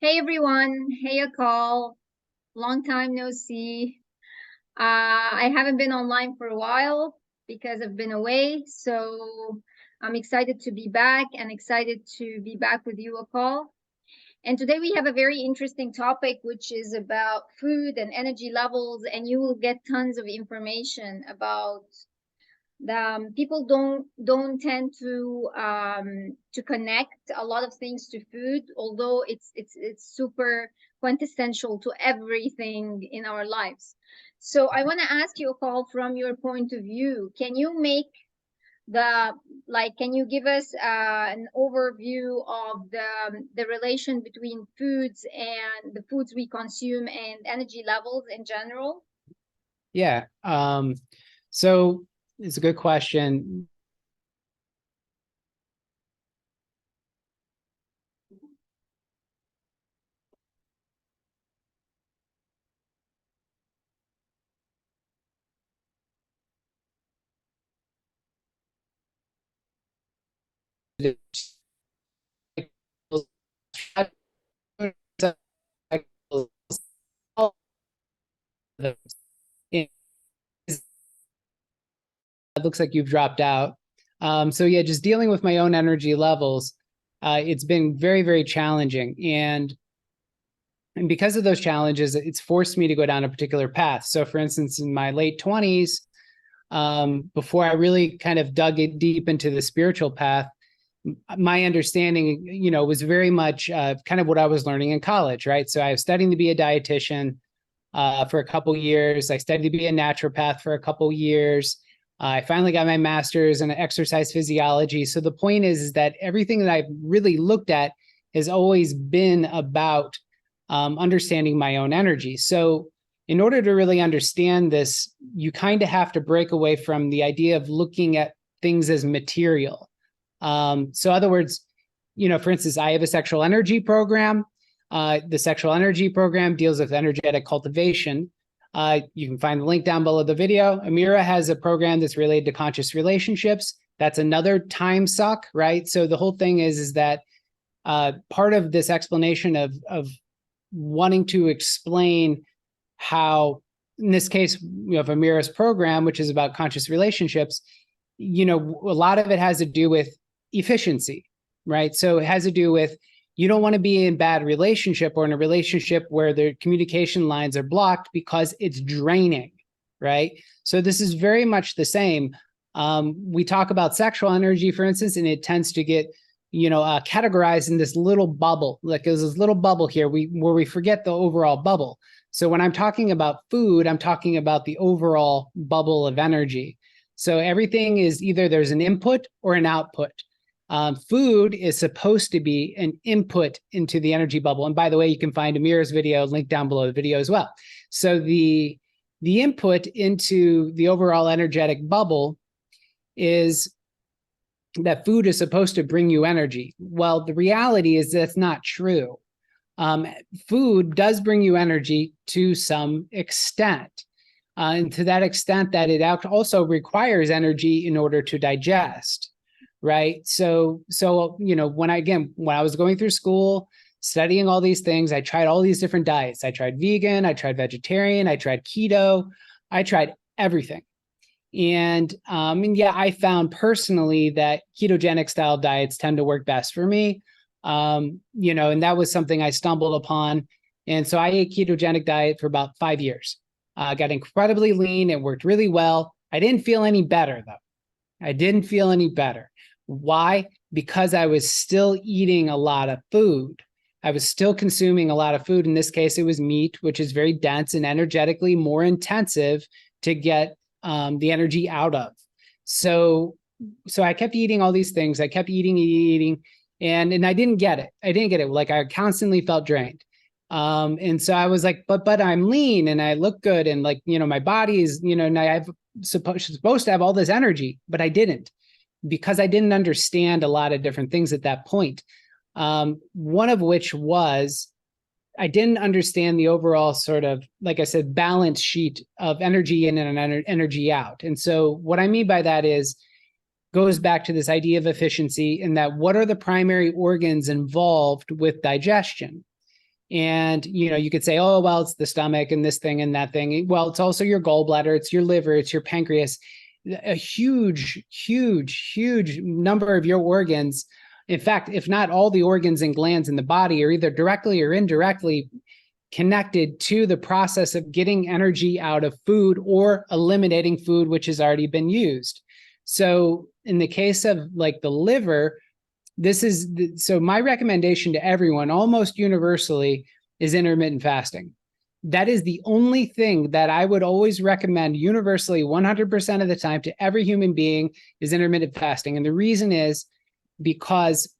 Hey everyone, hey Akal, long time no see. I haven't been online for a while because I've been away, so I'm excited to be back and excited to be back with you, Akal. And today we have a very interesting topic, which is about food and energy levels, and you will get tons of information about people don't tend to connect a lot of things to food, although it's super quintessential to everything in our lives. So I want to ask you, Paul, from your point of view, can you make the can you give us an overview of the relation between foods and the foods we consume and energy levels in general? Yeah. So it's a good question. It looks like you've dropped out. So yeah, just dealing with my own energy levels, it's been very, very challenging. And because of those challenges, it's forced me to go down a particular path. So for instance, in my late 20s, before I really kind of dug it deep into the spiritual path, my understanding, was very much kind of what I was learning in college, right? So I was studying to be a dietitian for a couple years. I studied to be a naturopath for a couple years. I finally got my master's in exercise physiology. So the point is that everything that I've really looked at has always been about understanding my own energy. So in order to really understand this, you kind of have to break away from the idea of looking at things as material. So in other words, for instance, I have a sexual energy program. The sexual energy program deals with energetic cultivation. You can find the link down below the video. Amira has a program that's related to conscious relationships. That's another time suck, right? So the whole thing is that part of this explanation of wanting to explain how, in this case, of Amira's program, which is about conscious relationships, a lot of it has to do with efficiency, right? So it has to do with, you don't want to be in a bad relationship or in a relationship where the communication lines are blocked because it's draining, right? So this is very much the same. We talk about sexual energy, for instance, and it tends to get, categorized in this little bubble. Like there's this little bubble here where we forget the overall bubble. So when I'm talking about food, I'm talking about the overall bubble of energy. So everything is either there's an input or an output. Food is supposed to be an input into the energy bubble. And by the way, you can find Amira's video linked down below the video as well. So the input into the overall energetic bubble is that food is supposed to bring you energy. Well, the reality is that's not true. Food does bring you energy to some extent. And to that extent that it also requires energy in order to digest. Right. So, when I was going through school, studying all these things, I tried all these different diets. I tried vegan, I tried vegetarian, I tried keto, I tried everything. And yeah, I found personally that ketogenic style diets tend to work best for me. And that was something I stumbled upon. And so I ate ketogenic diet for about 5 years. Got incredibly lean. It worked really well. I didn't feel any better though. I didn't feel any better. Why? Because I was still eating a lot of food. I was still consuming a lot of food. In this case, it was meat, which is very dense and energetically more intensive to get the energy out of. So I kept eating all these things. I kept eating, and I didn't get it. Like I constantly felt drained. And so I was like, but I'm lean and I look good. And like, my body is, and I'm supposed to have all this energy, but I didn't, because I didn't understand a lot of different things at that point. One of which was I didn't understand the overall sort of, like I said, balance sheet of energy in and energy out. And so what I mean by that is goes back to this idea of efficiency, in that what are the primary organs involved with digestion? And, you could say, oh, well, it's the stomach and this thing and that thing. Well, it's also your gallbladder, it's your liver, it's your pancreas, a huge, huge, huge number of your organs. In fact, if not all the organs and glands in the body are either directly or indirectly connected to the process of getting energy out of food or eliminating food which has already been used. So in the case of like the liver, so my recommendation to everyone almost universally is intermittent fasting. That is the only thing that I would always recommend universally 100% of the time to every human being is intermittent fasting. And the reason is because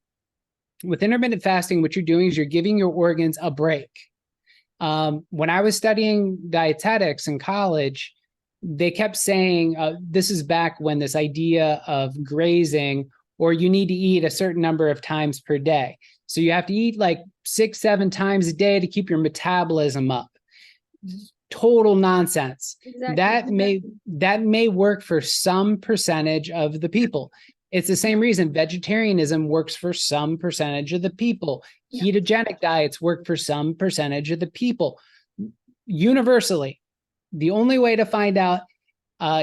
with intermittent fasting, what you're doing is you're giving your organs a break. When I was studying dietetics in college, they kept saying, this is back when this idea of grazing, or you need to eat a certain number of times per day. So you have to eat like 6-7 times a day to keep your metabolism up. Total nonsense. Exactly. That may work for some percentage of the people. It's the same reason vegetarianism works for some percentage of the people. Yeah. Ketogenic diets work for some percentage of the people. Universally, the only way to find out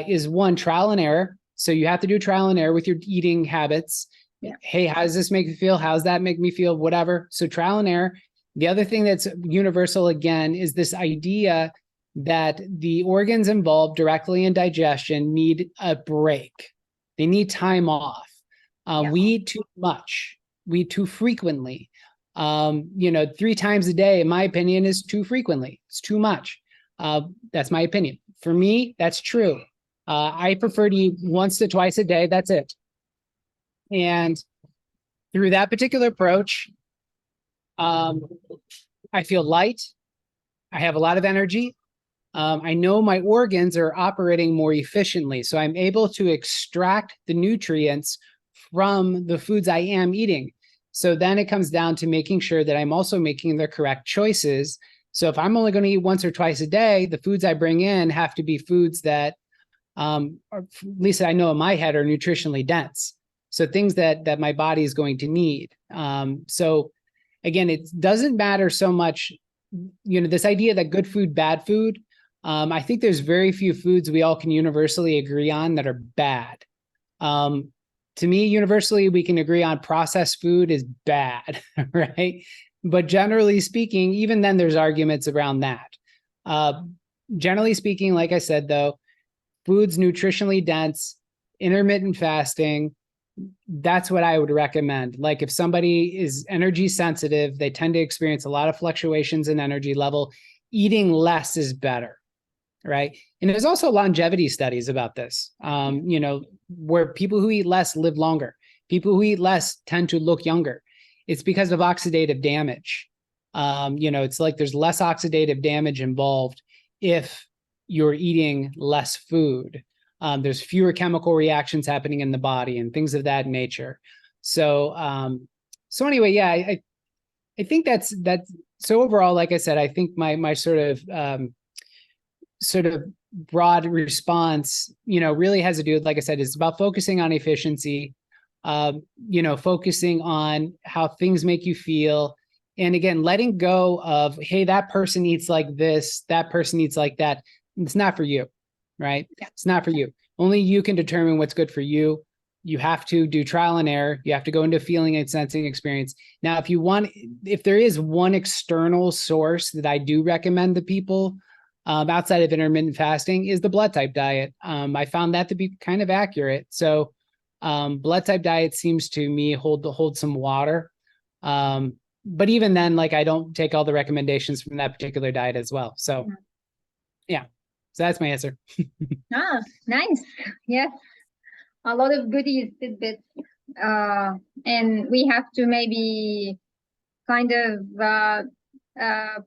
is one, trial and error. So you have to do trial and error with your eating habits. Yeah. Hey, how does this make me feel? How does that make me feel? Whatever. So trial and error. The other thing that's universal, again, is this idea that the organs involved directly in digestion need a break. They need time off. We eat too much. We eat too frequently. 3 times a day, in my opinion, is too frequently. It's too much. That's my opinion. For me, that's true. I prefer to eat once to twice a day. That's it. And through that particular approach, I feel light. I have a lot of energy. I know my organs are operating more efficiently. So I'm able to extract the nutrients from the foods I am eating. So then it comes down to making sure that I'm also making the correct choices. So if I'm only going to eat once or twice a day, the foods I bring in have to be foods that, at least I know in my head, are nutritionally dense. So things that my body is going to need. So again, it doesn't matter so much, this idea that good food, bad food. I think there's very few foods we all can universally agree on that are bad. To me, universally, we can agree on processed food is bad, right? But generally speaking, even then there's arguments around that. Generally speaking, like I said, though, foods nutritionally dense, intermittent fasting, that's what I would recommend. Like if somebody is energy sensitive, they tend to experience a lot of fluctuations in energy level, eating less is better, right? And there's also longevity studies about this, where people who eat less live longer. People who eat less tend to look younger. It's because of oxidative damage. It's like there's less oxidative damage involved if you're eating less food. There's fewer chemical reactions happening in the body and things of that nature. So anyway, yeah, I think that's so overall, like I said, I think my sort of broad response, really has to do with, like I said, it's about focusing on efficiency, focusing on how things make you feel. And again, letting go of, hey, that person eats like this, that person eats like that. It's not for you, right? It's not for you. Only you can determine what's good for you. You have to do trial and error. You have to go into feeling and sensing experience. Now, if there is one external source that I do recommend to people, outside of intermittent fasting, is the blood type diet. I found that to be kind of accurate. So blood type diet seems to me hold some water. But even then, like I don't take all the recommendations from that particular diet as well. So yeah, so that's my answer. Nice. Yeah, a lot of goodies, tidbits. And we have to maybe kind of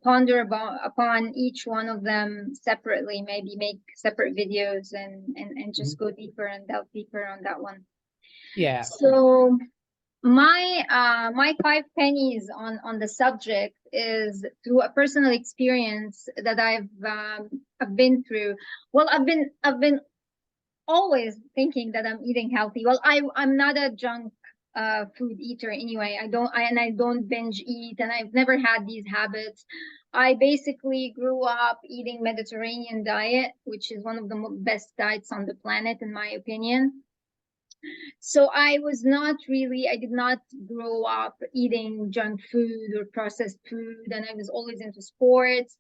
ponder upon each one of them separately, maybe make separate videos and just go deeper and delve deeper on that one. Yeah. So my 5 pennies on the subject is through a personal experience that I've been through. Well, I've been always thinking that I'm eating healthy. Well, I'm not a junk food eater anyway. I don't binge eat, and I've never had these habits. I basically grew up eating Mediterranean diet, which is one of the best diets on the planet, in my opinion. So I did not grow up eating junk food or processed food, and I was always into sports.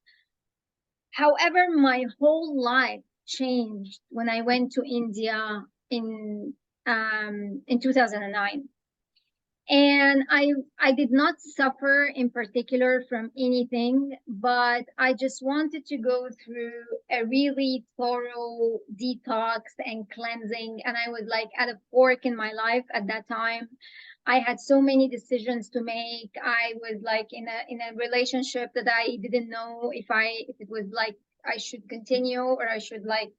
However, my whole life changed when I went to India in 2009. And I did not suffer in particular from anything, but I just wanted to go through a really thorough detox and cleansing. And I was like at a fork in my life at that time. I had so many decisions to make. I was like in a relationship that I didn't know if it was like I should continue or I should like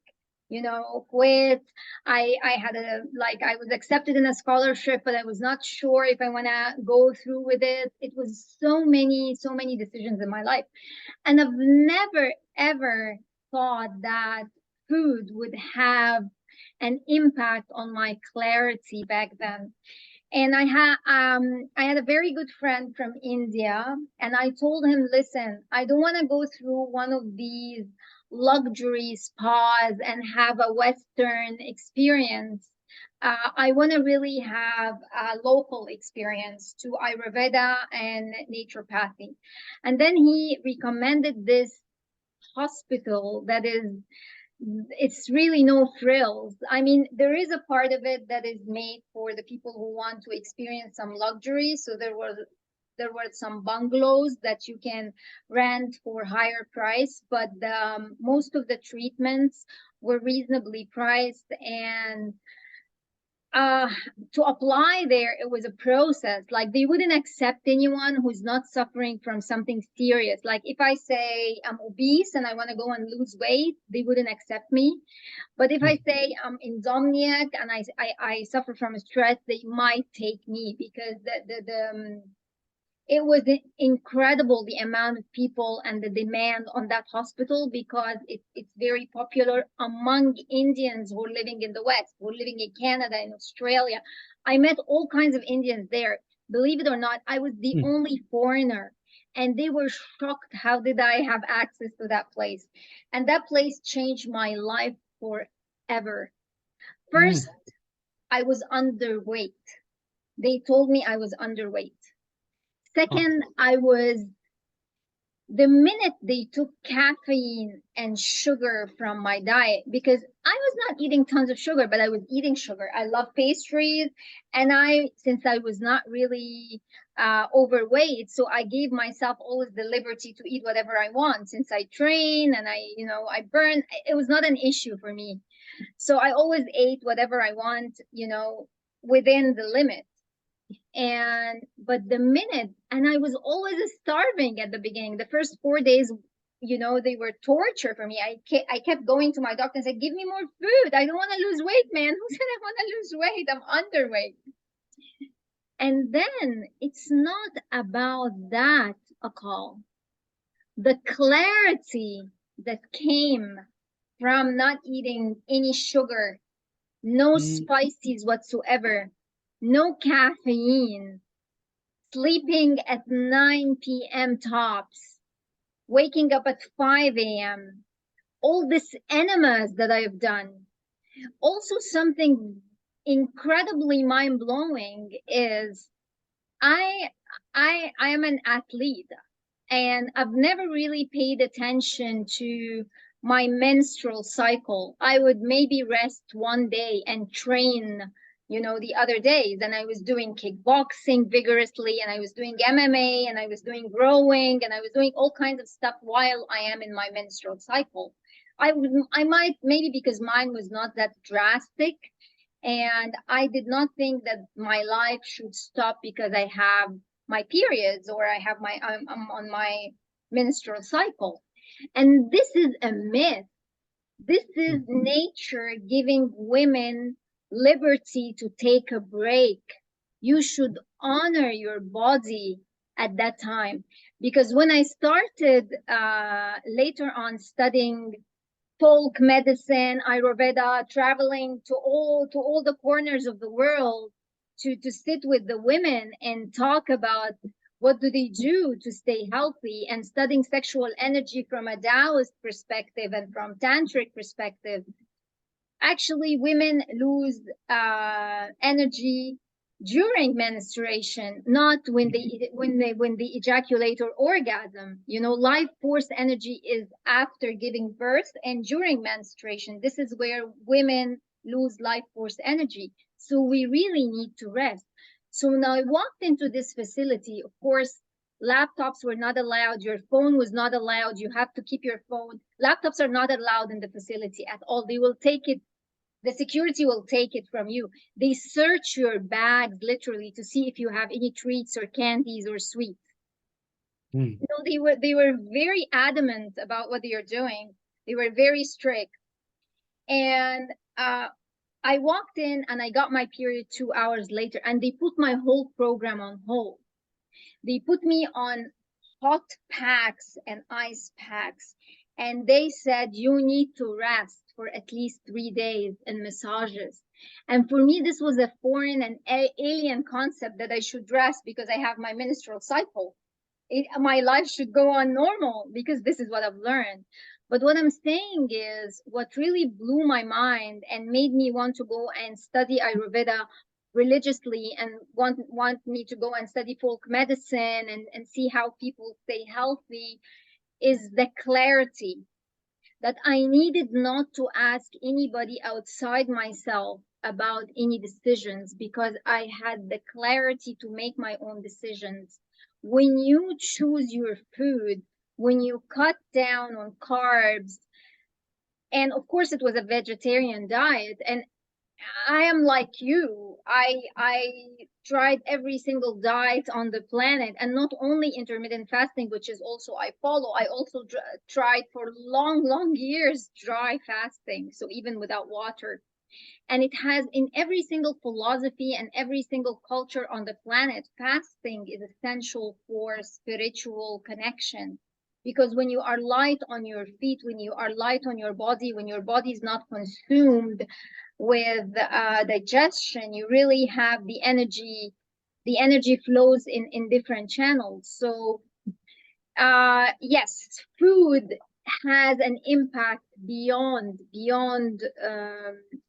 quit. I had a like I was accepted in a scholarship, but I was not sure if I want to go through with it. It was so many decisions in my life, and I've never ever thought that food would have an impact on my clarity back then. And I had a very good friend from India, and I told him, listen, I don't want to go through one of these luxury spas and have a Western experience. I want to really have a local experience to Ayurveda and naturopathy. And then he recommended this hospital that is it's really no frills. I mean, there is a part of it that is made for the people who want to experience some luxury. So there were some bungalows that you can rent for higher price, but most of the treatments were reasonably priced, and uh to apply there it was a process. Like they wouldn't accept anyone who's not suffering from something serious. Like if I say I'm obese and I want to go and lose weight, they wouldn't accept me. But if I say I'm insomniac and I suffer from stress, they might take me because it was incredible the amount of people and the demand on that hospital because it's very popular among Indians who are living in the West, who are living in Canada and Australia. I met all kinds of Indians there. Believe it or not, I was the Mm. only foreigner, and they were shocked. How did I have access to that place? And that place changed my life forever. First, Mm. I was underweight. They told me I was underweight. Oh. Second, I was the minute they took caffeine and sugar from my diet, because I was not eating tons of sugar, but I was eating sugar. I love pastries, and since I was not really overweight, so I gave myself always the liberty to eat whatever I want. Since I train and I burn, it was not an issue for me. So I always ate whatever I want, within the limit. And but the minute, and I was always starving at the beginning. The first 4 days, they were torture for me. I kept going to my doctor and said, give me more food. I don't want to lose weight, man. Who said I want to lose weight? I'm underweight. And then it's not about that, a call. The clarity that came from not eating any sugar, no Mm. spices whatsoever, no caffeine, sleeping at 9 p.m. tops, waking up at 5 a.m., all these enemas that I've done. Also, something incredibly mind blowing is I I am an athlete, and I've never really paid attention to my menstrual cycle. I would maybe rest one day and train, the other days. And I was doing kickboxing vigorously, and I was doing MMA, and I was doing rowing, and I was doing all kinds of stuff while I am in my menstrual cycle. I might maybe because mine was not that drastic, and I did not think that my life should stop because I have my periods or I'm on my menstrual cycle. And this is a myth. This is Mm. nature giving women liberty to take a break. You should honor your body at that time. Because when I started later on studying folk medicine, Ayurveda, traveling to all the corners of the world, to sit with the women and talk about what do they do to stay healthy, and studying sexual energy from a Taoist perspective and from tantric perspective. Actually, women lose energy during menstruation, not when they ejaculate or orgasm. Life force energy is after giving birth and during menstruation. This is where women lose life force energy. So we really need to rest. So now I walked into this facility. Of course, laptops were not allowed. Your phone was not allowed. You have to keep your phone. Laptops are not allowed in the facility at all. They will take it, the security will take it from you. They search your bags literally to see if you have any treats or candies or sweets. They were very adamant about what they are doing. They were very strict. And I walked in and I got my period 2 hours later, and they put my whole program on hold. They put me on hot packs and ice packs, and they said you need to rest for at least 3 days and massages. And for me, this was a foreign and alien concept that I should rest because I have my menstrual cycle. My life should go on normal because this is what I've learned. But what I'm saying is, what really blew my mind and made me want to go and study Ayurveda religiously, and want me to go and study folk medicine and see how people stay healthy, is the clarity that I needed not to ask anybody outside myself about any decisions, because I had the clarity to make my own decisions. When you choose your food, when you cut down on carbs, and of course it was a vegetarian diet, and I am like you. I tried every single diet on the planet, and not only intermittent fasting, which is also I follow. I also tried for long years dry fasting, so even without water. And it has, in every single philosophy and every single culture on the planet, fasting is essential for spiritual connection. Because when you are light on your feet, when you are light on your body, when your body is not consumed with digestion, you really have the energy. The energy flows in different channels. So yes, food has an impact beyond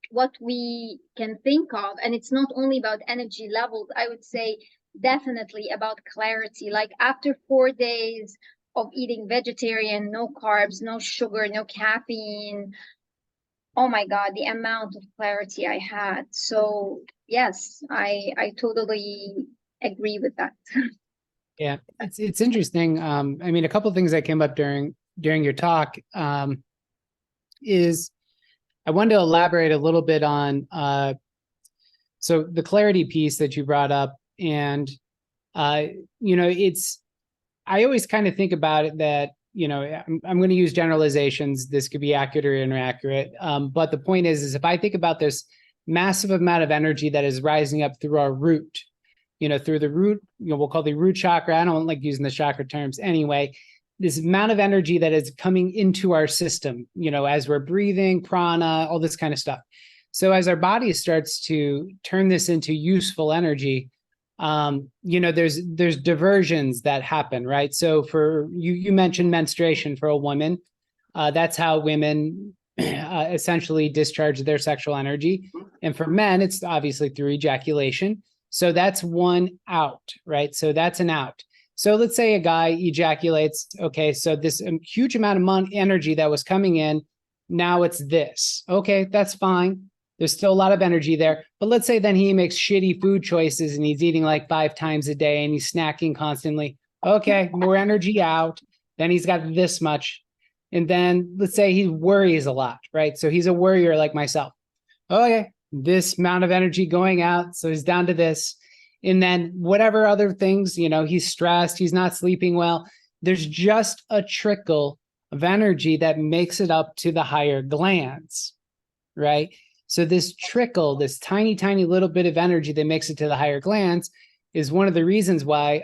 what we can think of, and it's not only about energy levels. I would say definitely about clarity. Like after 4 days of eating vegetarian, no carbs, no sugar, no caffeine, oh my God, the amount of clarity I had. So yes, I totally agree with that. Yeah, it's interesting. I mean, a couple of things that came up during your talk is I wanted to elaborate a little bit on so the clarity piece that you brought up, and it's, I always kind of think about it that, I'm going to use generalizations. This could be accurate or inaccurate. But the point is if I think about this massive amount of energy that is rising up through our root, through the root, we'll call the root chakra. I don't like using the chakra terms anyway. This amount of energy that is coming into our system, as we're breathing, prana, all this kind of stuff. So as our body starts to turn this into useful energy, there's diversions that happen, right? So for you mentioned menstruation for a woman. That's how women essentially discharge their sexual energy. And for men, it's obviously through ejaculation. So that's one out, right? So that's an out. So let's say a guy ejaculates. Okay, so this huge amount of energy that was coming in, now it's this. Okay, that's fine. There's still a lot of energy there. But let's say then he makes shitty food choices and he's eating like 5 times a day and he's snacking constantly. Okay, more energy out. Then he's got this much. And then let's say he worries a lot, right? So he's a worrier like myself. Okay, this amount of energy going out. So he's down to this. And then whatever other things, he's stressed, he's not sleeping well. There's just a trickle of energy that makes it up to the higher glands, right? So this trickle, this tiny, tiny little bit of energy that makes it to the higher glands is one of the reasons why,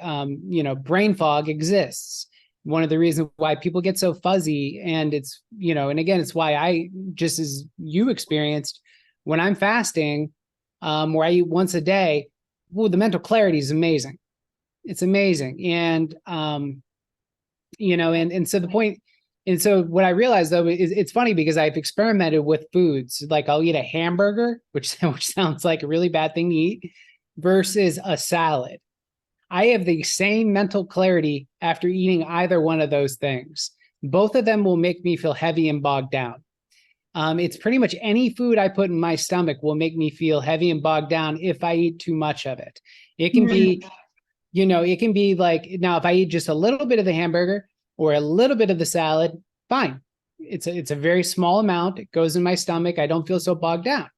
brain fog exists. One of the reasons why people get so fuzzy. And it's, and again, it's why I, just as you experienced, when I'm fasting, where I eat once a day, well, the mental clarity is amazing. It's amazing. And, and so the point, and so what I realized though is it's funny because I've experimented with foods. Like I'll eat a hamburger, which sounds like a really bad thing to eat, versus a salad. I have the same mental clarity after eating either one of those things. Both of them will make me feel heavy and bogged down. It's pretty much any food I put in my stomach will make me feel heavy and bogged down if I eat too much of it. It can be, it can be like, now if I eat just a little bit of the hamburger or a little bit of the salad, fine. It's a very small amount. It goes in my stomach. I don't feel so bogged down.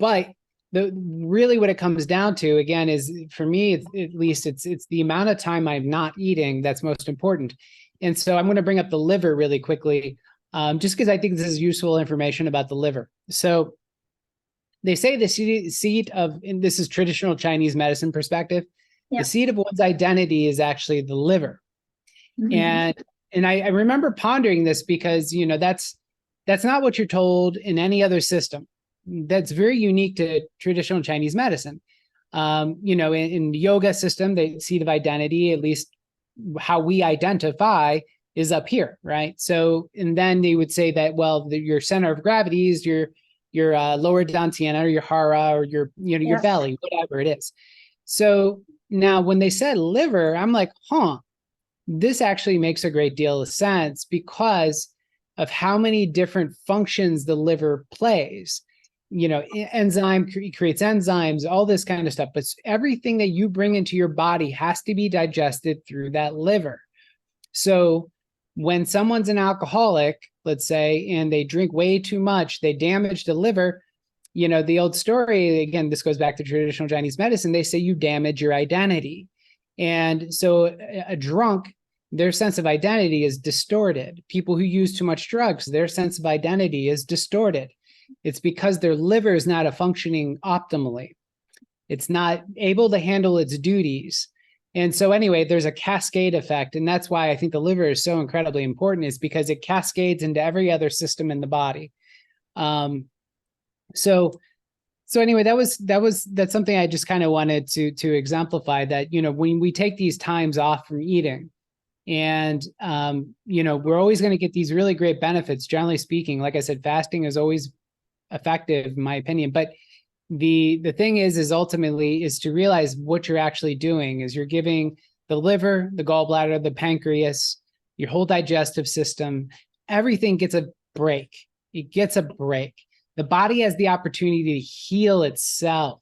But really what it comes down to again is, for me, at least it's the amount of time I'm not eating that's most important. And so I'm going to bring up the liver really quickly, just because I think this is useful information about the liver. So they say the seat of, and this is traditional Chinese medicine perspective, the seat of one's identity is actually the liver. And I remember pondering this because, that's not what you're told in any other system. That's very unique to traditional Chinese medicine. In the yoga system, the seat of identity, at least how we identify, is up here, right? So, and then they would say that, well, your center of gravity is your lower dantiana or your hara or your belly, whatever it is. So now when they said liver, I'm like, this actually makes a great deal of sense because of how many different functions the liver plays. Enzyme creates enzymes, all this kind of stuff. But everything that you bring into your body has to be digested through that liver. So when someone's an alcoholic, let's say, and they drink way too much, they damage the liver. The old story, again, this goes back to traditional Chinese medicine, they say you damage your identity. And so a drunk, their sense of identity is distorted. People who use too much drugs, their sense of identity is distorted. It's because their liver is not functioning optimally. It's not able to handle its duties. And so anyway, there's a cascade effect. And that's why I think the liver is so incredibly important, is because it cascades into every other system in the body. So anyway, that's something I just kind of wanted to exemplify, that, when we take these times off from eating, and, we're always going to get these really great benefits, generally speaking. Like I said, fasting is always effective, in my opinion. But the thing is ultimately is to realize what you're actually doing is you're giving the liver, the gallbladder, the pancreas, your whole digestive system, everything gets a break. It gets a break. The body has the opportunity to heal itself,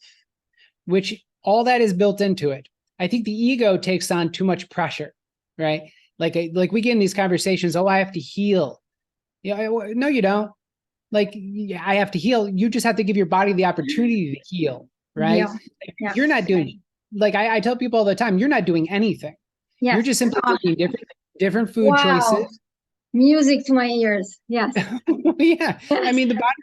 which all that is built into it. I think the ego takes on too much pressure, right? Like we get in these conversations, I have to heal. No, you don't. Like, I have to heal. You just have to give your body the opportunity to heal, right? You're not doing, like I tell people all the time, you're not doing anything. You're just simply making different food choices. Music to my ears. Yes. Yeah. I mean, the body,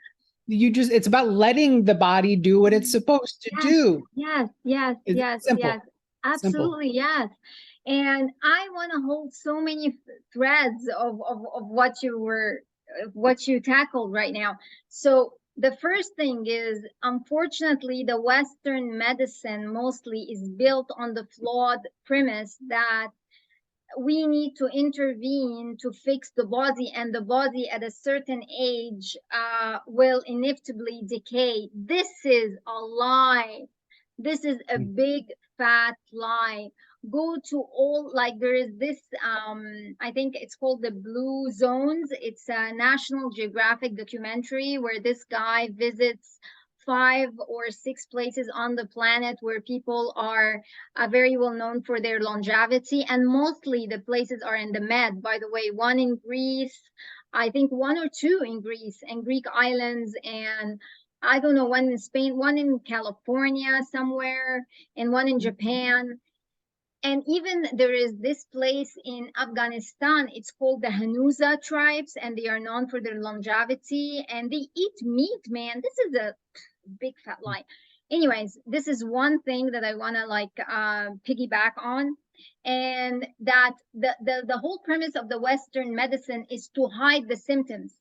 it's about letting the body do what it's supposed to do. Yes. Absolutely. Simple. Yes. And I want to hold so many threads of what you tackled right now. So the first thing is, unfortunately, the Western medicine mostly is built on the flawed premise that we need to intervene to fix the body, and the body at a certain age will inevitably decay. This is a lie. This is a big fat lie. Go to all, like, there is this I think it's called the Blue Zones. It's a National Geographic documentary where this guy visits 5 or 6 places on the planet where people are very well known for their longevity, and mostly the places are in the Med, by the way. One in Greece, I think 1 or 2 in Greece and Greek islands, and I don't know, one in Spain, one in California somewhere, and one in Japan. And even there is this place in Afghanistan, it's called the Hanuza tribes, and they are known for their longevity, and they eat meat, man. This is a big fat lie. Anyways, this is one thing that I want to piggyback on, and that the whole premise of the Western medicine is to hide the symptoms.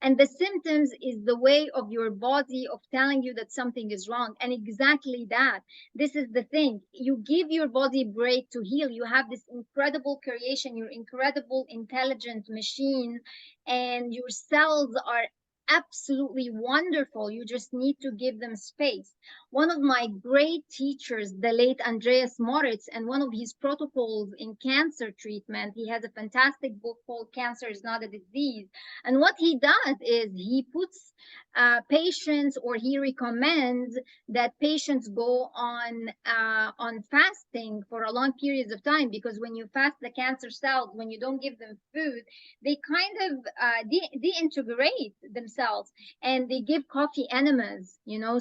And the symptoms is the way of your body of telling you that something is wrong. And exactly that. This is the thing. You give your body a break to heal. You have this incredible creation, your incredible intelligent machine, and your cells are absolutely wonderful. You just need to give them space. One of my great teachers, the late Andreas Moritz, and one of his protocols in cancer treatment, he has a fantastic book called Cancer is Not a Disease. And what he does is he puts patients, or he recommends that patients go on fasting for a long periods of time, because when you fast the cancer cells, when you don't give them food, they kind of deintegrate themselves, and they give coffee enemas,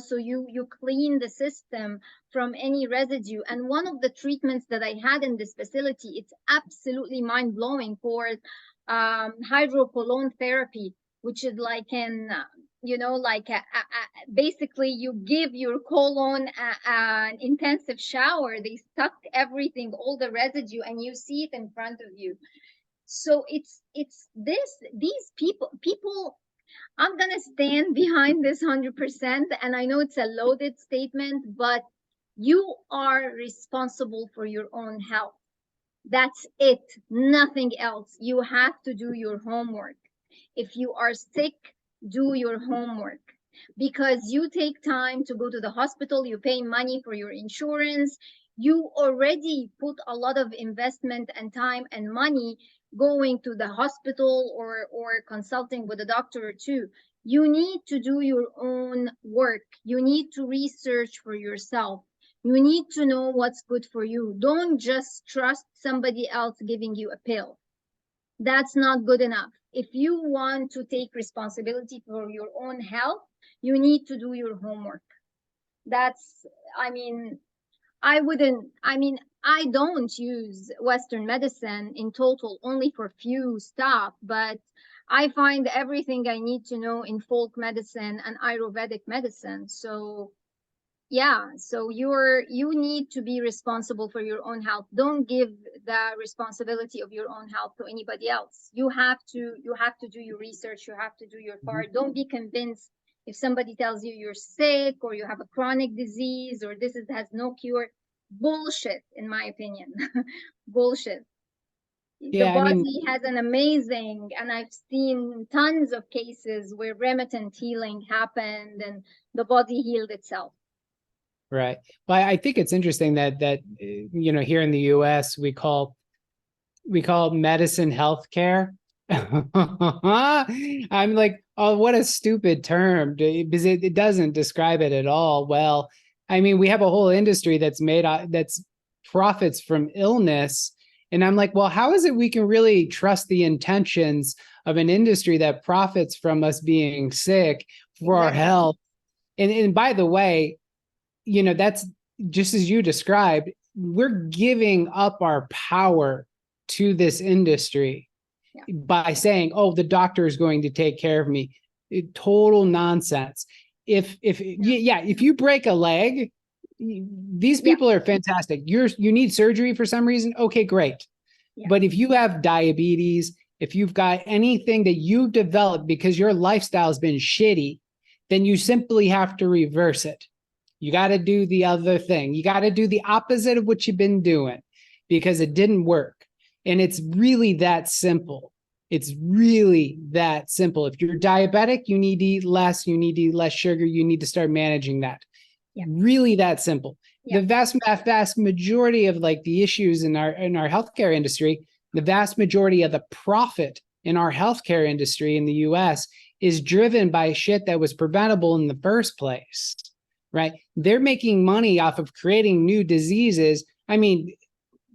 so you clean the system from any residue. And one of the treatments that I had in this facility, it's absolutely mind-blowing, for hydrocolon therapy, which is like basically you give your colon an intensive shower. They suck everything, all the residue, and you see it in front of you. So it's these people. I'm gonna stand behind this 100%, and I know it's a loaded statement, but you are responsible for your own health. That's it, nothing else. You have to do your homework. If you are sick, do your homework, because you take time to go to the hospital, you pay money for your insurance, you already put a lot of investment and time and money going to the hospital, or consulting with a doctor or two. You need to do your own work. You need to research for yourself. You need to know what's good for you. Don't just trust somebody else giving you a pill. That's not good enough. If you want to take responsibility for your own health, you need to do your homework. That's, I mean, I wouldn't, I mean, I don't use Western medicine in total, only for few stuff, but I find everything I need to know in folk medicine and Ayurvedic medicine. So yeah, so you need to be responsible for your own health. Don't give the responsibility of your own health to anybody else. You have to do your research, you have to do your part. Don't be convinced if somebody tells you you're sick, or you have a chronic disease, or this has no cure. Bullshit, in my opinion. Bullshit. The Yeah, I mean, body has an amazing, and I've seen tons of cases where remittent healing happened and the body healed itself. right. Well, I think it's interesting that here in the US we call medicine healthcare. I'm like, oh, what a stupid term, because it doesn't describe it at all. Well, I mean, we have a whole industry that's profits from illness. And I'm like, well, how is it we can really trust the intentions of an industry that profits from us being sick for our Exactly. health? And by the way, that's just as you described, we're giving up our power to this industry by saying, oh, the doctor is going to take care of me. Total nonsense. If you break a leg, these Yeah. people are fantastic. You need surgery for some reason. Okay, great. Yeah. But if you have diabetes, if you've got anything that you've developed because your lifestyle has been shitty, then you simply have to reverse it. You got to do the other thing. You got to do the opposite of what you've been doing because it didn't work. And it's really that simple. It's really that simple. If you're diabetic, you need to eat less. You need to eat less sugar. You need to start managing that. Yeah. Really that simple. Yeah. The vast majority of like the issues in our healthcare industry, the vast majority of the profit in our healthcare industry in the US is driven by shit that was preventable in the first place, right? They're making money off of creating new diseases. I mean,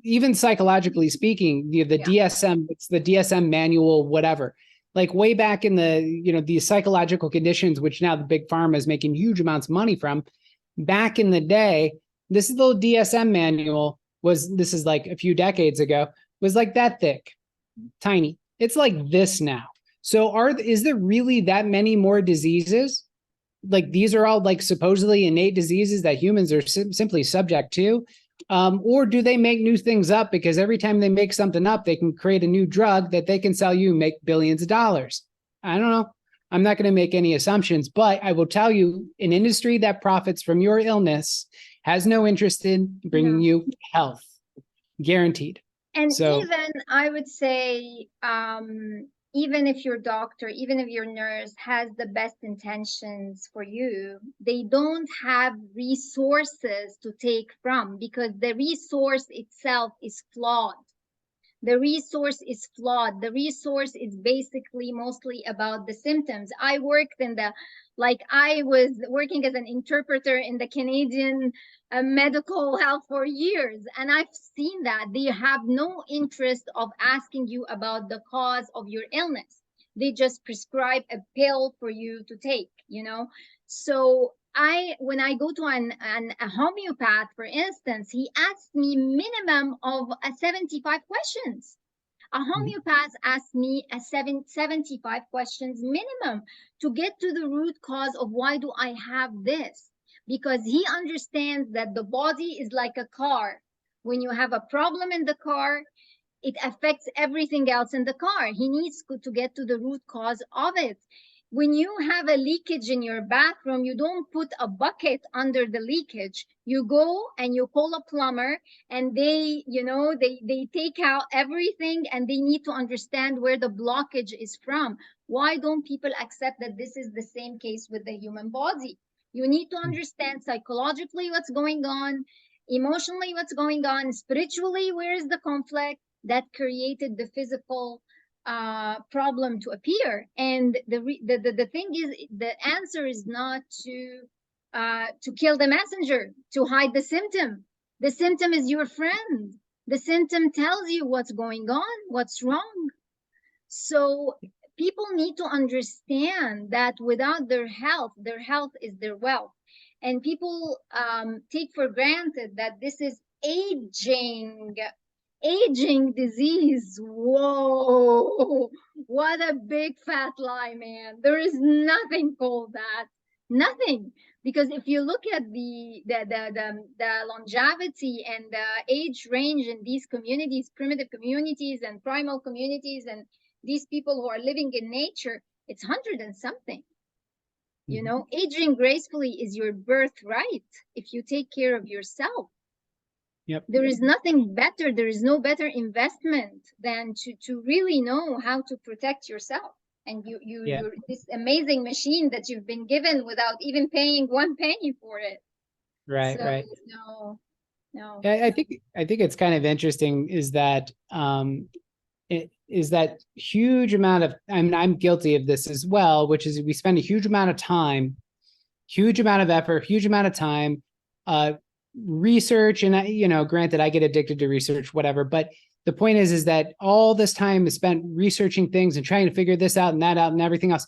even psychologically speaking, the DSM, it's the DSM manual, whatever. Like way back in the psychological conditions, which now the big pharma is making huge amounts of money from. Back in the day, this little DSM manual this is like a few decades ago, was like that thick, tiny. It's like this now. So is there really that many more diseases? Like these are all like supposedly innate diseases that humans are simply subject to? Or do they make new things up because every time they make something up, they can create a new drug that they can sell you and make billions of dollars? I don't know. I'm not going to make any assumptions, but I will tell you, an industry that profits from your illness has no interest in bringing you health, guaranteed. And So, even I would say, even if your doctor, even if your nurse has the best intentions for you, they don't have resources to take from, because the resource itself is flawed. The resource is flawed. The resource is basically mostly about the symptoms. I was working as an interpreter in the Canadian medical health for years, and I've seen that they have no interest of asking you about the cause of your illness. They just prescribe a pill for you to take, you know. So when I go to a homeopath, for instance, he asks me minimum of 75 questions. A homeopath asks me 75 questions minimum to get to the root cause of why do I have this, because he understands that the body is like a car. When you have a problem in the car, it affects everything else in the car. He needs to get to the root cause of it. When you have a leakage in your bathroom, you don't put a bucket under the leakage. You go and you call a plumber, and they take out everything, and they need to understand where the blockage is from. Why don't people accept that this is the same case with the human body? You need to understand psychologically what's going on, emotionally what's going on, spiritually where is the conflict that created the physical problem to appear. And the thing is, the answer is not to kill the messenger, to hide the symptom. The symptom is your friend. The symptom tells you what's going on, what's wrong. So people need to understand that without their health is their wealth. And people take for granted that this is aging disease. Whoa, what a big fat lie, man. There is nothing called that. Nothing. Because if you look at the longevity and the age range in these communities, primitive communities and primal communities, and these people who are living in nature, it's 100 and something. You know, aging gracefully is your birthright if you take care of yourself. yep. There is nothing better, there is no better investment than to really know how to protect yourself. And you're this amazing machine that you've been given without even paying one penny for it. Right, So, right. No. Yeah, I think it's kind of interesting is that it is that huge amount of, I mean, I'm guilty of this as well, which is we spend a huge amount of time, huge amount of effort, huge amount of time, research. And, granted, I get addicted to research, whatever. But the point is that all this time is spent researching things and trying to figure this out and that out and everything else.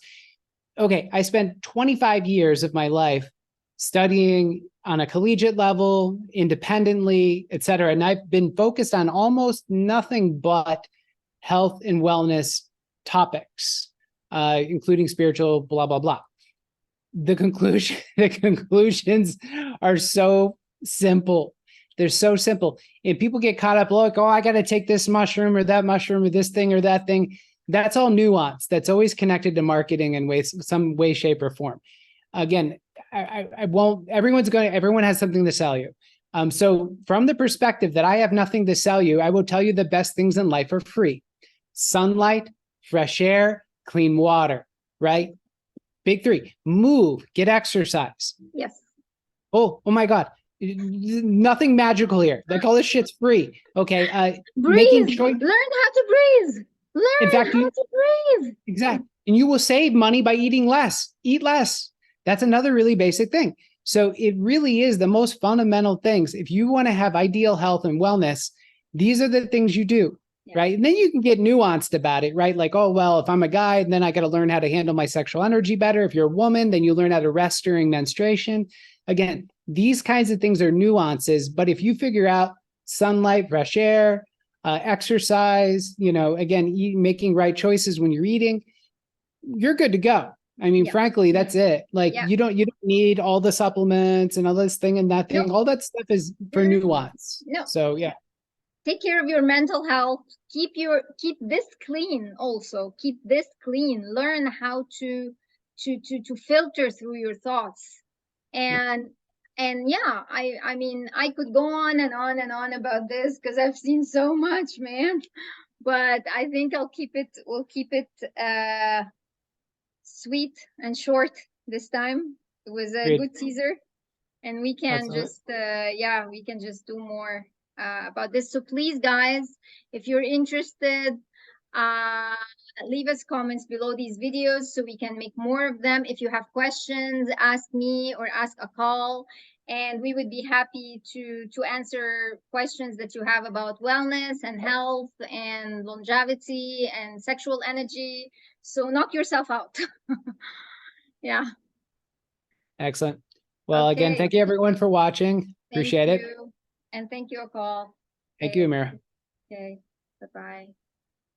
Okay, I spent 25 years of my life studying on a collegiate level, independently, et cetera. And I've been focused on almost nothing but health and wellness topics, including spiritual, blah, blah, blah. The conclusions are so simple. They're so simple. And people get caught up, like, oh, I got to take this mushroom or that mushroom or this thing or that thing. That's all nuance. That's always connected to marketing in some way, shape, or form. Again, I won't, everyone has something to sell you. So from the perspective that I have nothing to sell you, I will tell you the best things in life are free. Sunlight, fresh air, clean water, right? Big three. Move, get exercise. Yes. Oh my God. Nothing magical here. Like all this shit's free. Okay. Breathe. Learn how to breathe. Learn how to breathe. Exactly. And you will save money by eating less. Eat less. That's another really basic thing. So it really is the most fundamental things. If you want to have ideal health and wellness, these are the things you do. Yeah. Right. And then you can get nuanced about it, right? Like, oh, well, if I'm a guy, then I got to learn how to handle my sexual energy better. If you're a woman, then you learn how to rest during menstruation. Again, these kinds of things are nuances. But if you figure out sunlight, fresh air, exercise, again, making right choices when you're eating, you're good to go. I mean, frankly, that's it. Like you don't need all the supplements and all this thing and that thing. All that stuff is for nuance. So yeah. Take care of your mental health. Keep this clean also. Keep this clean. Learn how to to filter through your thoughts. And yeah, I mean, I could go on and on and on about this because I've seen so much, man. But I think we'll keep it sweet and short this time. It was a Great. good teaser, and we can Excellent. just yeah, we can just do more about this. So please, guys, if you're interested, uh leave us comments below these videos so we can make more of them. If you have questions, ask me or ask a call, and we would be happy to answer questions that you have about wellness and health and longevity and sexual energy. So knock yourself out. Yeah. Excellent. Well, again, Okay. thank you everyone for watching. Thank Appreciate it. you. And thank you, Akal. Thank you, Okay. Amira. Okay. Bye-bye.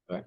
Bye.